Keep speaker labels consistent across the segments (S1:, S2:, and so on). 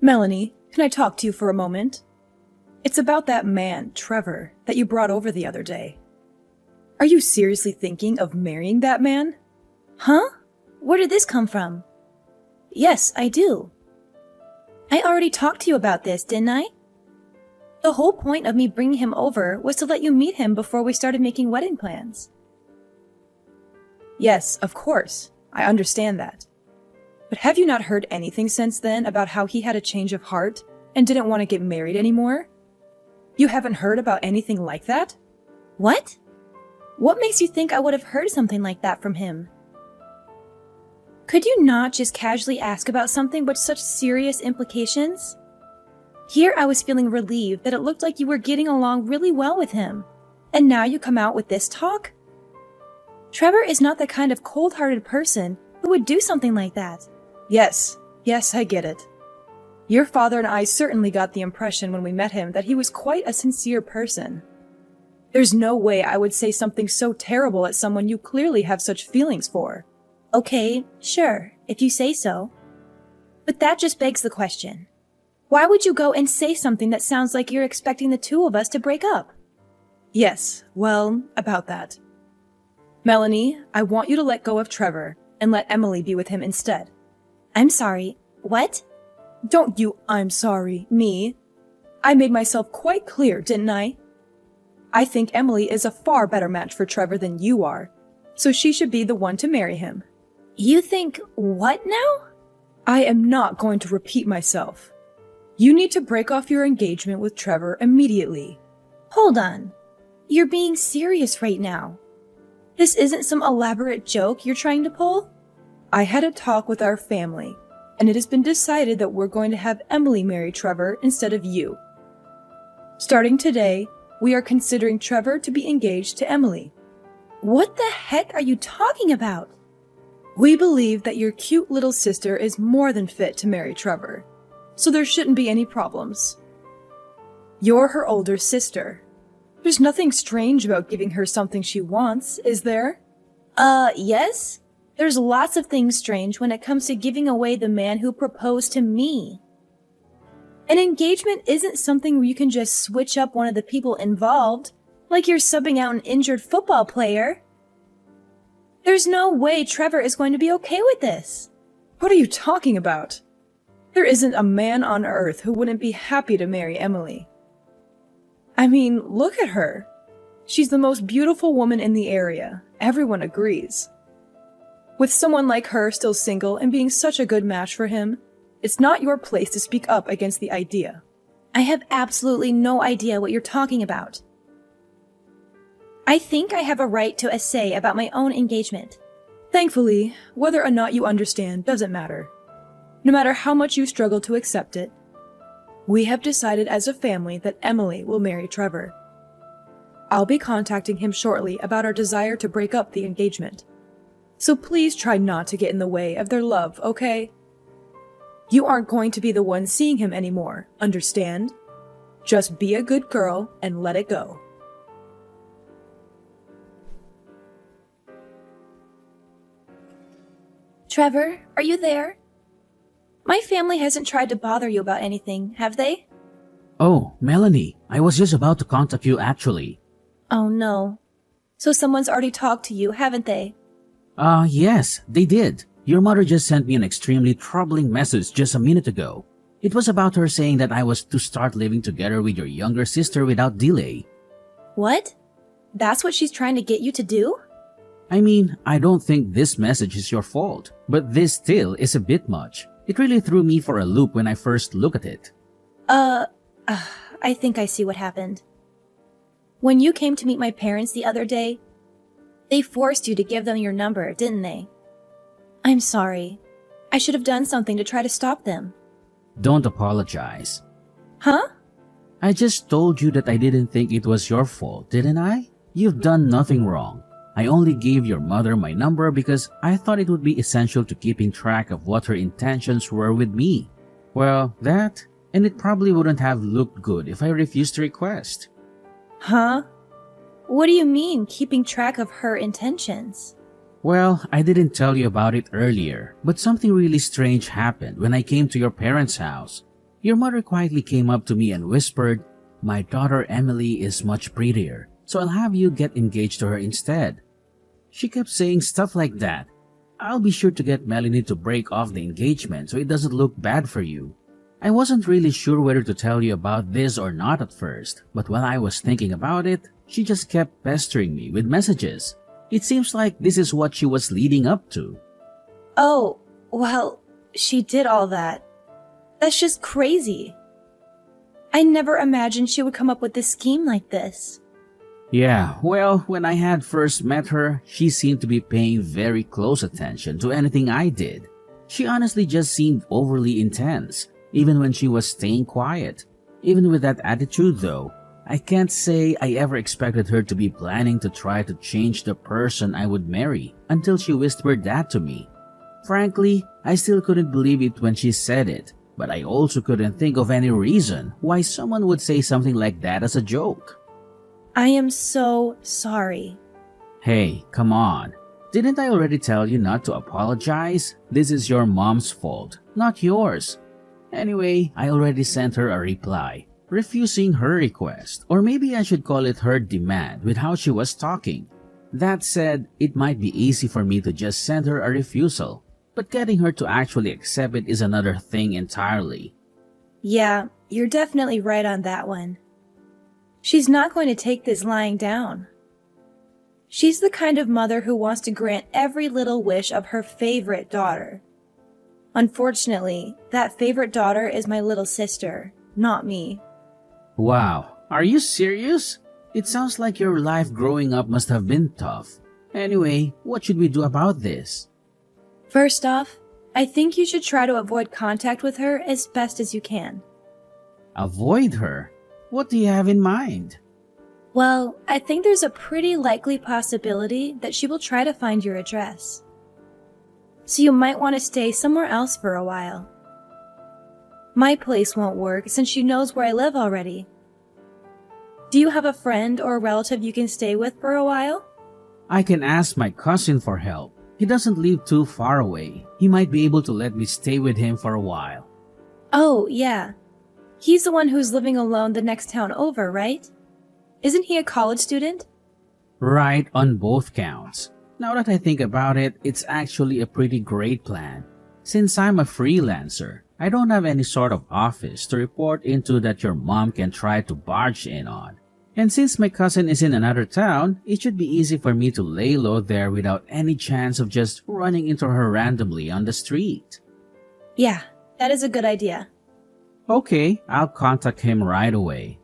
S1: Melanie, can I talk to you for a moment? It's about that man, Trevor, that you brought over the other day. Are you seriously thinking of marrying that man?
S2: Huh? Where did this come from? Yes, I do. I already talked to you about this, didn't I? The whole point of me bringing him over was to let you meet him before we started making wedding plans.
S1: Yes, of course. I understand that. But have you not heard anything since then about how he had a change of heart and didn't want to get married anymore? You haven't heard about anything like that?
S2: What? What makes you think I would have heard something like that from him? Could you not just casually ask about something with such serious implications? Here I was feeling relieved that it looked like you were getting along really well with him, and now you come out with this talk? Trevor is not the kind of cold-hearted person who would do something like that.
S1: Yes, I get it. Your father and I certainly got the impression when we met him that he was quite a sincere person. There's no way I would say something so terrible at someone you clearly have such feelings for.
S2: Okay, sure, if you say so. But that just begs the question. Why would you go and say something that sounds like you're expecting the two of us to break up?
S1: Yes, well, about that. Melanie, I want you to let go of Trevor and let Emily be with him instead.
S2: I'm sorry, what?
S1: Don't you I'm sorry, me. I made myself quite clear, didn't I? I think Emily is a far better match for Trevor than you are, so she should be the one to marry him.
S2: You think what now?
S1: I am not going to repeat myself. You need to break off your engagement with Trevor immediately.
S2: Hold on. You're being serious right now. This isn't some elaborate joke you're trying to pull?
S1: I had a talk with our family, and it has been decided that we're going to have Emily marry Trevor instead of you. Starting today, we are considering Trevor to be engaged to Emily.
S2: What the heck are you talking about?
S1: We believe that your cute little sister is more than fit to marry Trevor, so there shouldn't be any problems. You're her older sister. There's nothing strange about giving her something she wants, is there?
S2: Yes? There's lots of things strange when it comes to giving away the man who proposed to me. An engagement isn't something where you can just switch up one of the people involved, like you're subbing out an injured football player. There's no way Trevor is going to be okay with this.
S1: What are you talking about? There isn't a man on earth who wouldn't be happy to marry Emily. I mean, look at her. She's the most beautiful woman in the area. Everyone agrees. With someone like her still single and being such a good match for him, it's not your place to speak up against the idea.
S2: I have absolutely no idea what you're talking about. I think I have a right to a say about my own engagement.
S1: Thankfully, whether or not you understand doesn't matter. No matter how much you struggle to accept it, we have decided as a family that Emily will marry Trevor. I'll be contacting him shortly about our desire to break up the engagement. So please try not to get in the way of their love, okay? You aren't going to be the one seeing him anymore, understand? Just be a good girl and let it go.
S2: Trevor, are you there? My family hasn't tried to bother you about anything, have they?
S3: Oh, Melanie, I was just about to contact you actually.
S2: Oh no. So someone's already talked to you, haven't they?
S3: Yes, they did. Your mother just sent me an extremely troubling message just a minute ago. It was about her saying that I was to start living together with your younger sister without delay.
S2: What? That's what she's trying to get you to do?
S3: I mean, I don't think this message is your fault, but this still is a bit much. It really threw me for a loop when I first looked at it.
S2: I think I see what happened. When you came to meet my parents the other day, they forced you to give them your number, didn't they? I'm sorry. I should have done something to try to stop them.
S3: Don't apologize.
S2: Huh?
S3: I just told you that I didn't think it was your fault, didn't I? You've done nothing wrong. I only gave your mother my number because I thought it would be essential to keeping track of what her intentions were with me. Well, that, and it probably wouldn't have looked good if I refused the request.
S2: Huh? What do you mean, keeping track of her intentions?
S3: Well, I didn't tell you about it earlier, but something really strange happened when I came to your parents' house. Your mother quietly came up to me and whispered, "My daughter Emily is much prettier, so I'll have you get engaged to her instead." She kept saying stuff like that. "I'll be sure to get Melanie to break off the engagement so it doesn't look bad for you." I wasn't really sure whether to tell you about this or not at first, but while I was thinking about it, she just kept pestering me with messages. It seems like this is what she was leading up to.
S2: Oh, well, she did all that. That's just crazy. I never imagined she would come up with a scheme like this.
S3: Yeah, well, when I had first met her, she seemed to be paying very close attention to anything I did. She honestly just seemed overly intense, even when she was staying quiet. Even with that attitude though, I can't say I ever expected her to be planning to try to change the person I would marry until she whispered that to me. Frankly, I still couldn't believe it when she said it, but I also couldn't think of any reason why someone would say something like that as a joke.
S2: I am so sorry.
S3: Hey, come on. Didn't I already tell you not to apologize? This is your mom's fault, not yours. Anyway, I already sent her a reply, refusing her request, or maybe I should call it her demand with how she was talking. That said, it might be easy for me to just send her a refusal, but getting her to actually accept it is another thing entirely.
S2: Yeah, you're definitely right on that one. She's not going to take this lying down. She's the kind of mother who wants to grant every little wish of her favorite daughter. Unfortunately, that favorite daughter is my little sister, not me.
S3: Wow, are you serious? It sounds like your life growing up must have been tough. Anyway, what should we do about this?
S2: First off, I think you should try to avoid contact with her as best as you can.
S3: Avoid her? What do you have in mind?
S2: Well, I think there's a pretty likely possibility that she will try to find your address. So you might want to stay somewhere else for a while. My place won't work since she knows where I live already. Do you have a friend or a relative you can stay with for a while?
S3: I can ask my cousin for help. He doesn't live too far away. He might be able to let me stay with him for a while.
S2: Oh, yeah. He's the one who's living alone the next town over, right? Isn't he a college student?
S3: Right on both counts. Now that I think about it, it's actually a pretty great plan. Since I'm a freelancer, I don't have any sort of office to report into that your mom can try to barge in on. And since my cousin is in another town, it should be easy for me to lay low there without any chance of just running into her randomly on the street.
S2: Yeah, that is a good idea.
S3: Okay, I'll contact him right away.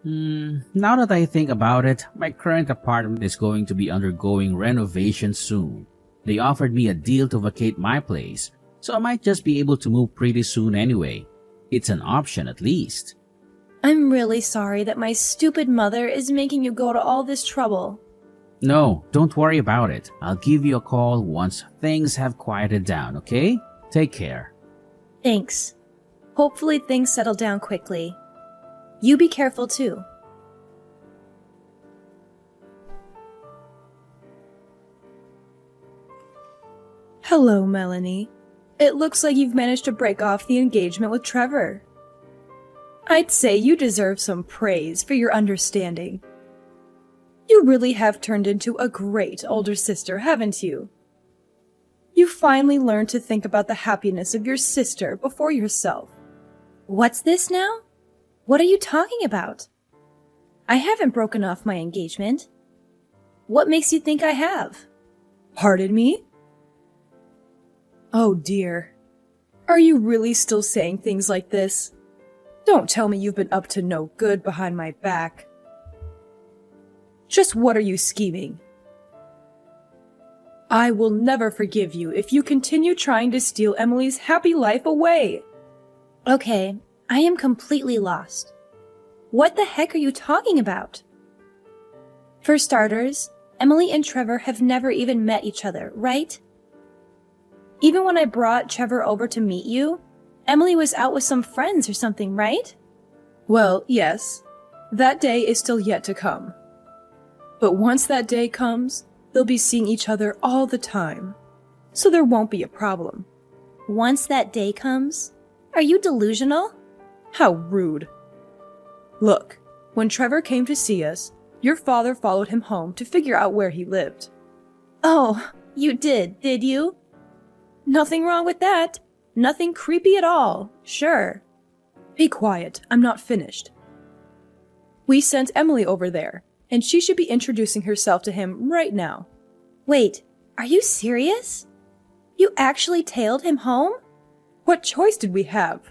S3: Now that I think about it, my current apartment is going to be undergoing renovation soon. They offered me a deal to vacate my place, so I might just be able to move pretty soon anyway. It's an option at least.
S2: I'm really sorry that my stupid mother is making you go to all this trouble.
S3: No, don't worry about it. I'll give you a call once things have quieted down, okay? Take care.
S2: Thanks. Hopefully things settle down quickly. You be careful too.
S1: Hello, Melanie. It looks like you've managed to break off the engagement with Trevor. I'd say you deserve some praise for your understanding. You really have turned into a great older sister, haven't you? You finally learned to think about the happiness of your sister before yourself.
S2: What's this now? What are you talking about? I haven't broken off my engagement. What makes you think I have?
S1: Pardon me? Oh dear. Are you really still saying things like this? Don't tell me you've been up to no good behind my back. Just what are you scheming? I will never forgive you if you continue trying to steal Emily's happy life away.
S2: Okay, I am completely lost. What the heck are you talking about? For starters, Emily and Trevor have never even met each other, right? Even when I brought Trevor over to meet you, Emily was out with some friends or something, right?
S1: Well, yes. That day is still yet to come. But once that day comes, they'll be seeing each other all the time. So there won't be a problem.
S2: Once that day comes? Are you delusional?
S1: How rude. Look, when Trevor came to see us, your father followed him home to figure out where he lived.
S2: Oh, you did you? Nothing wrong with that. Nothing creepy at all, sure.
S1: Be quiet, I'm not finished. We sent Emily over there, and she should be introducing herself to him right now.
S2: Wait, are you serious? You actually tailed him home?
S1: What choice did we have?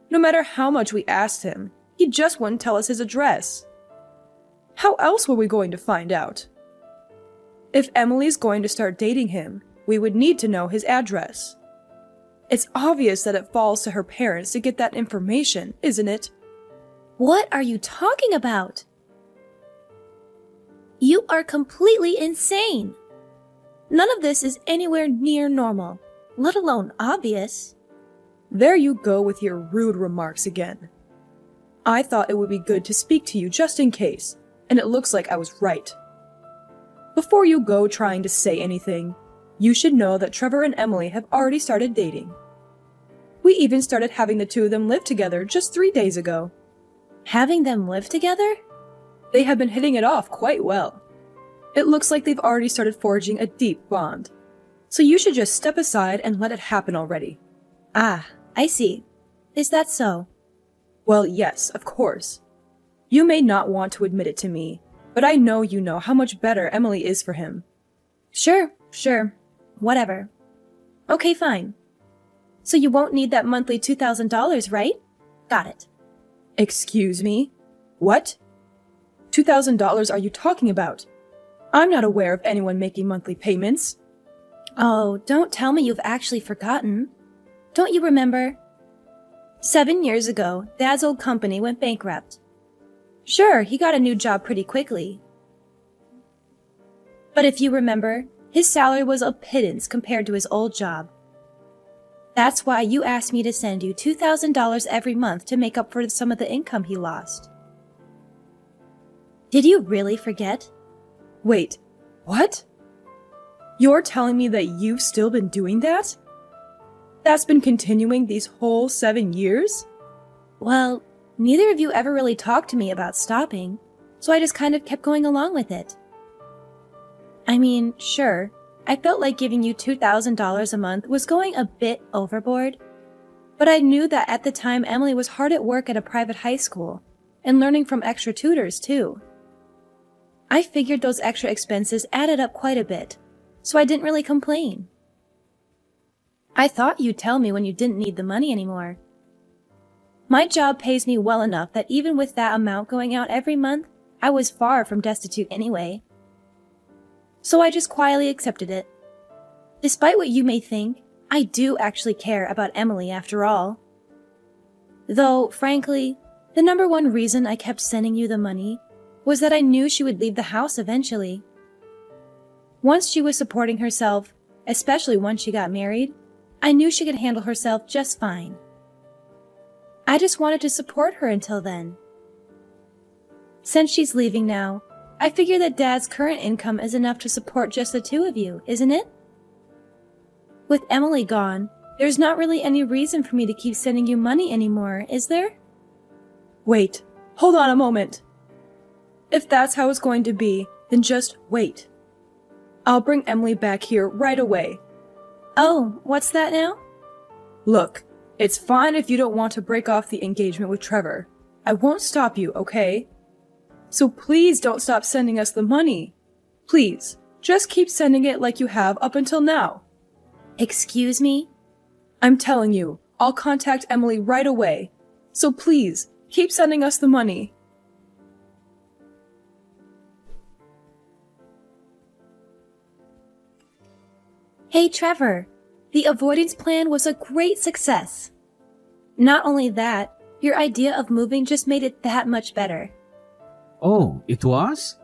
S1: No matter how much we asked him, he just wouldn't tell us his address. How else were we going to find out? If Emily's going to start dating him, we would need to know his address. It's obvious that it falls to her parents to get that information, isn't it?
S2: What are you talking about? You are completely insane. None of this is anywhere near normal, let alone obvious.
S1: There you go with your rude remarks again. I thought it would be good to speak to you just in case, and it looks like I was right. Before you go trying to say anything, you should know that Trevor and Emily have already started dating. We even started having the two of them live together just 3 days ago.
S2: Having them live together?
S1: They have been hitting it off quite well. It looks like they've already started forging a deep bond. So you should just step aside and let it happen already.
S2: Ah, I see. Is that so?
S1: Well, yes, of course. You may not want to admit it to me, but I know you know how much better Emily is for him.
S2: Sure. Whatever. Okay, fine. So you won't need that monthly $2,000, right? Got it.
S1: Excuse me? What? $2,000 are you talking about? I'm not aware of anyone making monthly payments.
S2: Oh, don't tell me you've actually forgotten. Don't you remember? 7 years ago, Dad's old company went bankrupt. Sure, he got a new job pretty quickly. But if you remember, his salary was a pittance compared to his old job. That's why you asked me to send you $2,000 every month to make up for some of the income he lost. Did you really forget?
S1: Wait, what? You're telling me that you've still been doing that? That's been continuing these whole 7 years?
S2: Well, neither of you ever really talked to me about stopping, so I just kind of kept going along with it. I mean, sure, I felt like giving you $2,000 a month was going a bit overboard, but I knew that at the time Emily was hard at work at a private high school and learning from extra tutors too. I figured those extra expenses added up quite a bit, so I didn't really complain. I thought you'd tell me when you didn't need the money anymore. My job pays me well enough that even with that amount going out every month, I was far from destitute anyway. So I just quietly accepted it. Despite what you may think, I do actually care about Emily after all. Though, frankly, the number one reason I kept sending you the money was that I knew she would leave the house eventually. Once she was supporting herself, especially once she got married, I knew she could handle herself just fine. I just wanted to support her until then. Since she's leaving now, I figure that Dad's current income is enough to support just the two of you, isn't it? With Emily gone, there's not really any reason for me to keep sending you money anymore, is there?
S1: Wait, hold on a moment. If that's how it's going to be, then just wait. I'll bring Emily back here right away.
S2: Oh, what's that now?
S1: Look, it's fine if you don't want to break off the engagement with Trevor. I won't stop you, okay? So please don't stop sending us the money. Please, just keep sending it like you have up until now.
S2: Excuse me?
S1: I'm telling you, I'll contact Emily right away. So please, keep sending us the money.
S2: Hey Trevor, the avoidance plan was a great success. Not only that, your idea of moving just made it that much better.
S3: Oh, it was?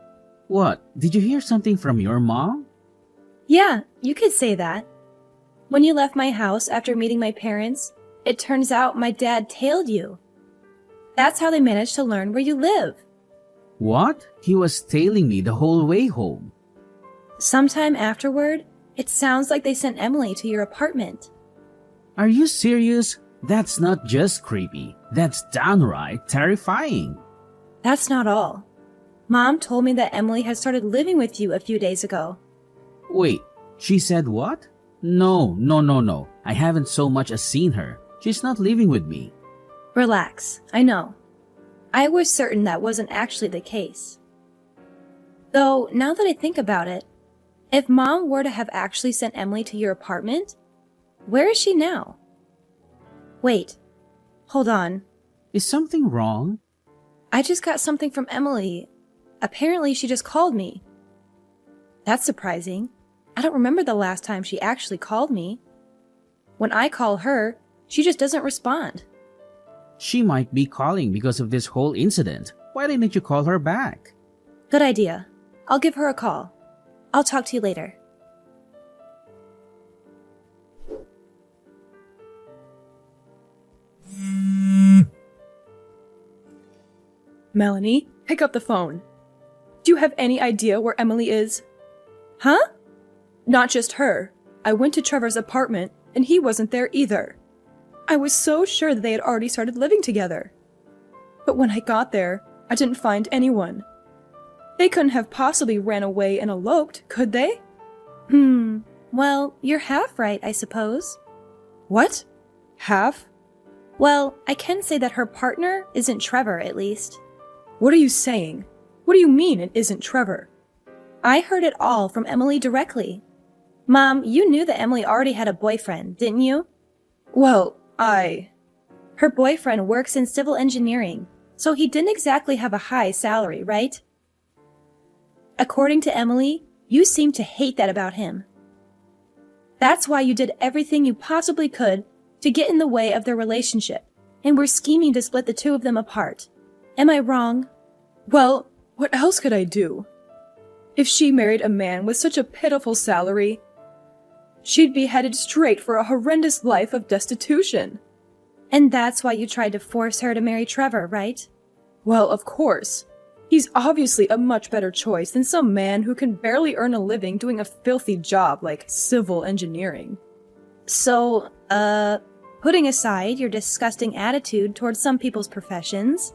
S3: What, did you hear something from your mom?
S2: Yeah, you could say that. When you left my house after meeting my parents, it turns out my dad tailed you. That's how they managed to learn where you live.
S3: What? He was tailing me the whole way home.
S2: Sometime afterward, it sounds like they sent Emily to your apartment.
S3: Are you serious? That's not just creepy, that's downright terrifying.
S2: That's not all. Mom told me that Emily has started living with you a few days ago.
S3: Wait, she said what? No. I haven't so much as seen her. She's not living with me.
S2: Relax, I know. I was certain that wasn't actually the case. Though, now that I think about it, if Mom were to have actually sent Emily to your apartment, where is she now? Wait, hold on.
S3: Is something wrong?
S2: I just got something from Emily. Apparently she just called me. That's surprising. I don't remember the last time she actually called me. When I call her, she just doesn't respond.
S3: She might be calling because of this whole incident. Why didn't you call her back?
S2: Good idea. I'll give her a call. I'll talk to you later.
S1: Melanie, pick up the phone. Do you have any idea where Emily is?
S2: Huh?
S1: Not just her. I went to Trevor's apartment, and he wasn't there either. I was so sure that they had already started living together. But when I got there, I didn't find anyone. They couldn't have possibly ran away and eloped, could they?
S2: Well, you're half right, I suppose.
S1: What? Half?
S2: Well, I can say that her partner isn't Trevor, at least.
S1: What are you saying? What do you mean it isn't Trevor?
S2: I heard it all from Emily directly. Mom, you knew that Emily already had a boyfriend, didn't you?
S1: Well,
S2: Her boyfriend works in civil engineering, so he didn't exactly have a high salary, right? According to Emily, you seem to hate that about him. That's why you did everything you possibly could to get in the way of their relationship, and were scheming to split the two of them apart. Am I wrong?
S1: Well, what else could I do? If she married a man with such a pitiful salary, she'd be headed straight for a horrendous life of destitution.
S2: And that's why you tried to force her to marry Trevor, right?
S1: Well, of course. He's obviously a much better choice than some man who can barely earn a living doing a filthy job like civil engineering.
S2: So, putting aside your disgusting attitude towards some people's professions,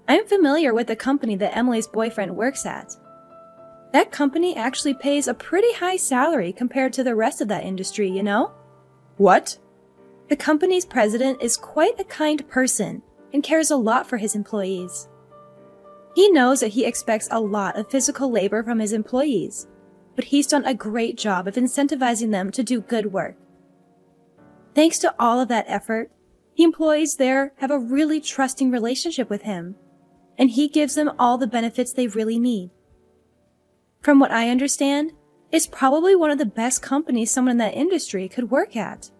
S2: I'm familiar with the company that Emily's boyfriend works at. That company actually pays a pretty high salary compared to the rest of that industry, you know?
S1: What?
S2: The company's president is quite a kind person and cares a lot for his employees. He knows that he expects a lot of physical labor from his employees, but he's done a great job of incentivizing them to do good work. Thanks to all of that effort, the employees there have a really trusting relationship with him, and he gives them all the benefits they really need. From what I understand, it's probably one of the best companies someone in that industry could work at.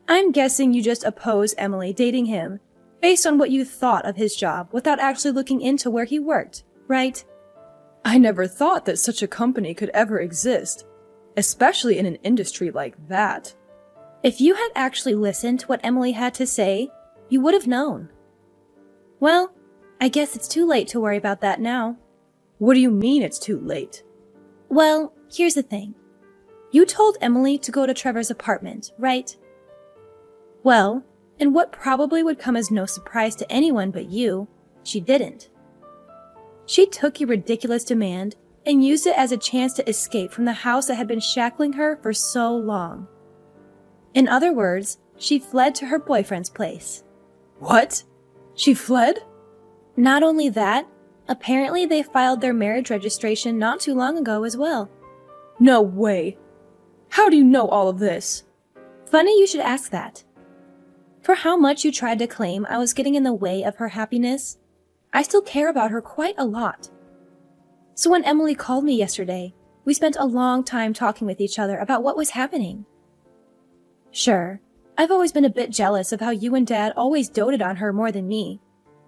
S2: I'm guessing you just oppose Emily dating him based on what you thought of his job without actually looking into where he worked, right?
S1: I never thought that such a company could ever exist, especially in an industry like that.
S2: If you had actually listened to what Emily had to say, you would have known. Well, I guess it's too late to worry about that now.
S1: What do you mean it's too late?
S2: Well, here's the thing. You told Emily to go to Trevor's apartment, right? Well, in what probably would come as no surprise to anyone but you, she didn't. She took your ridiculous demand and used it as a chance to escape from the house that had been shackling her for so long. In other words, she fled to her boyfriend's place.
S1: What? She fled?
S2: Not only that, apparently they filed their marriage registration not too long ago as well.
S1: No way. How do you know all of this?
S2: Funny you should ask that. For how much you tried to claim I was getting in the way of her happiness, I still care about her quite a lot. So when Emily called me yesterday, we spent a long time talking with each other about what was happening. Sure, I've always been a bit jealous of how you and Dad always doted on her more than me,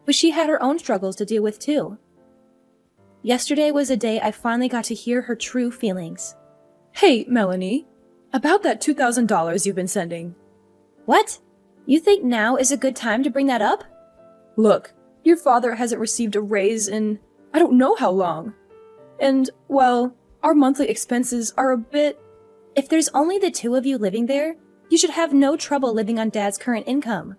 S2: but she had her own struggles to deal with too. Yesterday was a day I finally got to hear her true feelings.
S1: Hey, Melanie, about that $2,000 you've been sending.
S2: What? You think now is a good time to bring that up?
S1: Look, your father hasn't received a raise in I don't know how long. And, well, our monthly expenses are a bit...
S2: If there's only the two of you living there, You should have no trouble living on Dad's current income.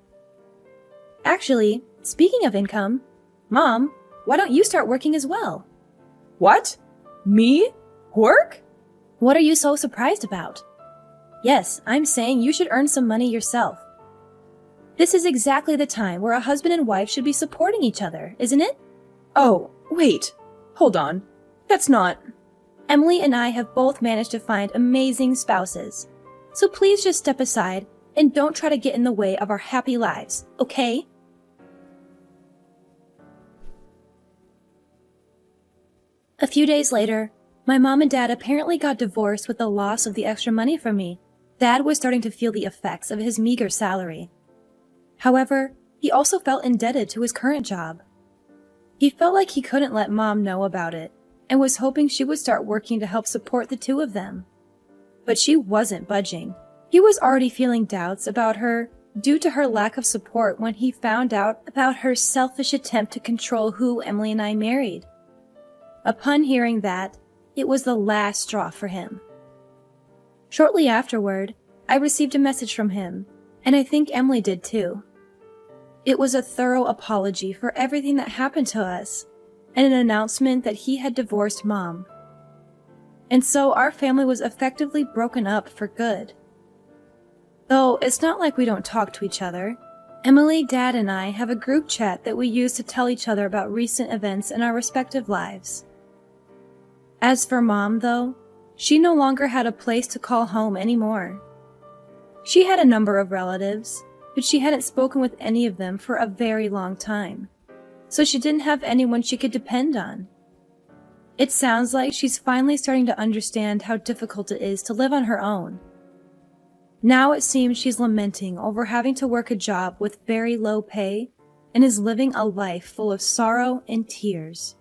S2: Actually, speaking of income, Mom, why don't you start working as well?
S1: What? Me? Work?
S2: What are you so surprised about? Yes, I'm saying you should earn some money yourself. This is exactly the time where a husband and wife should be supporting each other, isn't it?
S1: Oh, wait. Hold on. That's not...
S2: Emily and I have both managed to find amazing spouses. So please just step aside and don't try to get in the way of our happy lives, okay? A few days later, my mom and dad apparently got divorced with the loss of the extra money from me. Dad was starting to feel the effects of his meager salary. However, he also felt indebted to his current job. He felt like he couldn't let Mom know about it and was hoping she would start working to help support the two of them. But she wasn't budging. He was already feeling doubts about her due to her lack of support when he found out about her selfish attempt to control who Emily and I married. Upon hearing that, it was the last straw for him. Shortly afterward, I received a message from him, and I think Emily did too. It was a thorough apology for everything that happened to us, and an announcement that he had divorced Mom. And so our family was effectively broken up for good. Though it's not like we don't talk to each other. Emily, Dad, and I have a group chat that we use to tell each other about recent events in our respective lives. As for Mom, though, she no longer had a place to call home anymore. She had a number of relatives, but she hadn't spoken with any of them for a very long time, so she didn't have anyone she could depend on. It sounds like she's finally starting to understand how difficult it is to live on her own. Now it seems she's lamenting over having to work a job with very low pay and is living a life full of sorrow and tears.